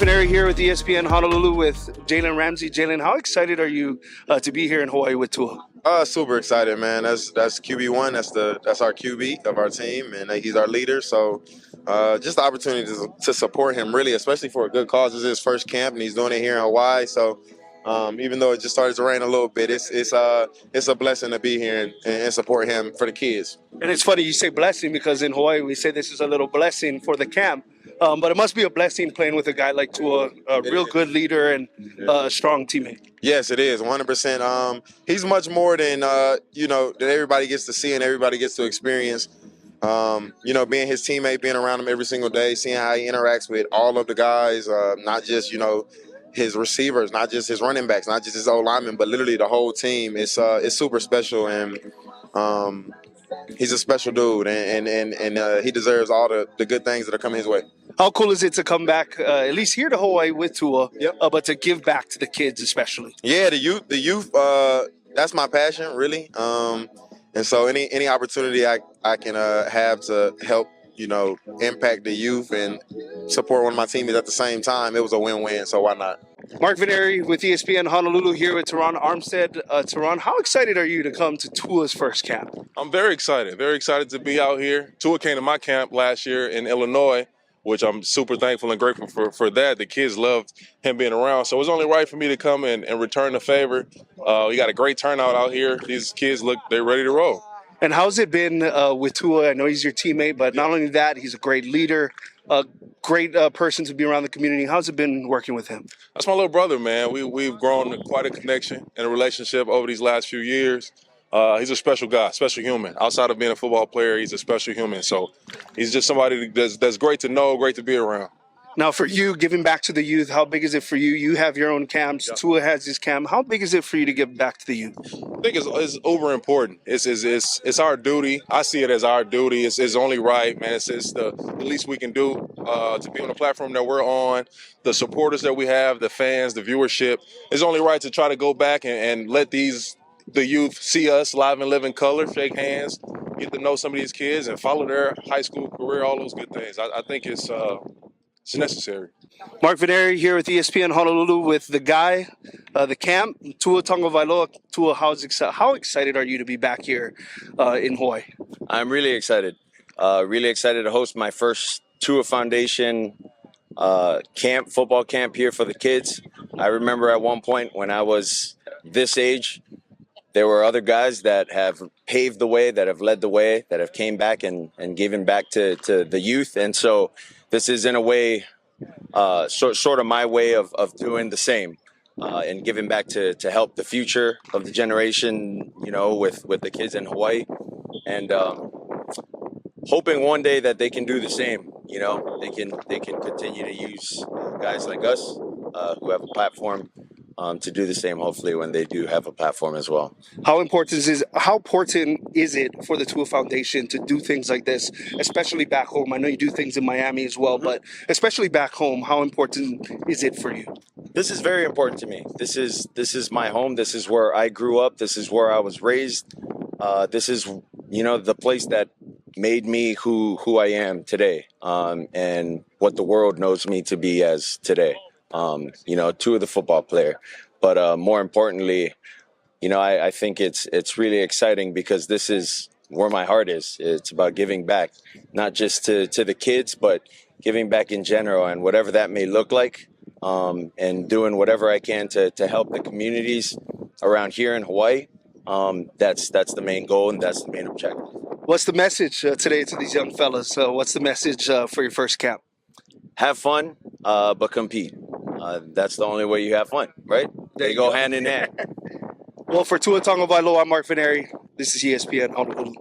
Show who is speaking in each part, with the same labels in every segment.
Speaker 1: Fineri here with ESPN Honolulu with Jalen Ramsey. Jalen, how excited are you to be here in Hawaii with Tua?
Speaker 2: Super excited, man. That's QB1. That's our QB of our team, and he's our leader. So, just the opportunity to support him, really, especially for a good cause. This is his first camp, and he's doing it here in Hawaii. So, even though it just started to rain a little bit, it's a blessing to be here and support him for the kids.
Speaker 1: And it's funny you say blessing because in Hawaii we say this is a little blessing for the camp. But it must be a blessing playing with a guy like Tua, a real good leader and a strong teammate.
Speaker 2: Yes, it is, 100%. He's much more than, that everybody gets to see and everybody gets to experience. Being his teammate, being around him every single day, seeing how he interacts with all of the guys, not just, his receivers, not just his running backs, not just his old linemen, but literally the whole team. It's super special, and he's a special dude, and he deserves all the good things that are coming his way.
Speaker 1: How cool is it to come back, at least here to Hawaii with Tua,
Speaker 2: Yep.
Speaker 1: But to give back to the kids especially?
Speaker 2: Yeah, the youth. That's my passion, really. And so any opportunity I can have to help, impact the youth and support one of my teammates at the same time, it was a win-win. So why not?
Speaker 1: Mark Veneri with ESPN Honolulu here with Terron Armstead. Terron, how excited are you to come to Tua's first camp?
Speaker 3: I'm very excited to be out here. Tua came to my camp last year in Illinois, which I'm super thankful and grateful for that. The kids loved him being around. So it was only right for me to come and return the favor. We got a great turnout out here. These kids they're ready to roll.
Speaker 1: And how's it been with Tua? I know he's your teammate, but not only that, he's a great leader, a great person to be around the community. How's it been working with him?
Speaker 3: That's my little brother, man. We've grown quite a connection and a relationship over these last few years. He's a special guy, special human. Outside of being a football player, he's a special human. So he's just somebody that's great to know, great to be around.
Speaker 1: Now, for you, giving back to the youth, how big is it for you? You have your own camps. Yeah. Tua has his camp. How big is it for you to give back to the youth?
Speaker 3: I think it's uber important. It's our duty. I see it as our duty. It's only right, man. It's the least we can do to be on the platform that we're on, the supporters that we have, the fans, the viewership. It's only right to try to go back and let the youth see us live and live in color, shake hands, get to know some of these kids, and follow their high school career, all those good things. I think it's necessary.
Speaker 1: Mark Veneri here with ESPN Honolulu with the guy, the camp, Tua Tagovailoa. Tua, how excited are you to be back here in Hawaii?
Speaker 4: I'm really excited. Really excited to host my first Tua Foundation football camp here for the kids. I remember at one point when I was this age, there were other guys that have paved the way, that have led the way, that have came back and given back to the youth. And so this is in a way sort of my way of doing the same and giving back to help the future of the generation, with the kids in Hawaii. And hoping one day that they can do the same. They can continue to use guys like us who have a platform to do the same, hopefully, when they do have a platform as well.
Speaker 1: How important is it for the Tua Foundation to do things like this, especially back home? I know you do things in Miami as well, but especially back home, how important is it for you?
Speaker 4: This is very important to me. This is my home. This is where I grew up. This is where I was raised. This is, the place that made me who I am today, and what the world knows me to be as today. Tua the football player. But more importantly, I think it's really exciting because this is where my heart is. It's about giving back, not just to the kids, but giving back in general and whatever that may look like, and doing whatever I can to help the communities around here in Hawaii. That's the main goal and that's the main objective.
Speaker 1: What's the message today to these young fellas? What's the message for your first camp?
Speaker 4: Have fun, but compete. That's the only way you have fun, right? They go hand in hand.
Speaker 1: Well, for Tua Tagovailoa, I'm Mark Veneri. This is ESPN Honolulu.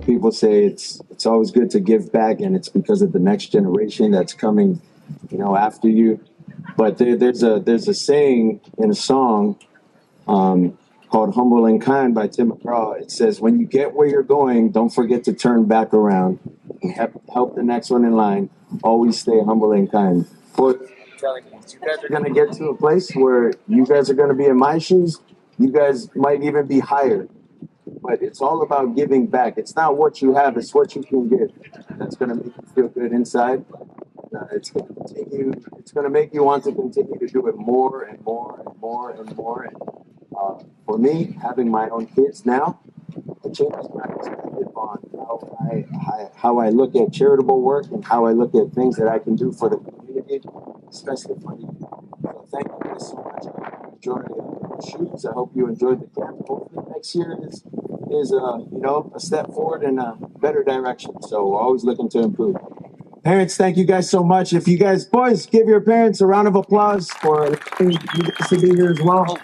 Speaker 5: people say it's always good to give back, and it's because of the next generation that's coming, after you. But there's a saying in a song called "Humble and Kind" by Tim McGraw. It says, "When you get where you're going, don't forget to turn back around and help the next one in line. Always stay humble and kind." But I'm telling you, you guys are gonna get to a place where you guys are gonna be in my shoes. You guys might even be hired. But it's all about giving back. It's not what you have; it's what you can give. That's gonna make you feel good inside. It's going to continue. It's going to make you want to continue to do it more and more and more and more. And for me, having my own kids now, it changes my perspective on how I look at charitable work and how I look at things that I can do for the community, especially for the youth. So thank you guys so much. I enjoyed the shoots. I hope you enjoyed the camp. Hopefully next year is a step forward in a better direction. So we're always looking to improve. Parents, thank you guys so much. If you guys, boys, give your parents a round of applause for you guys to be here as well.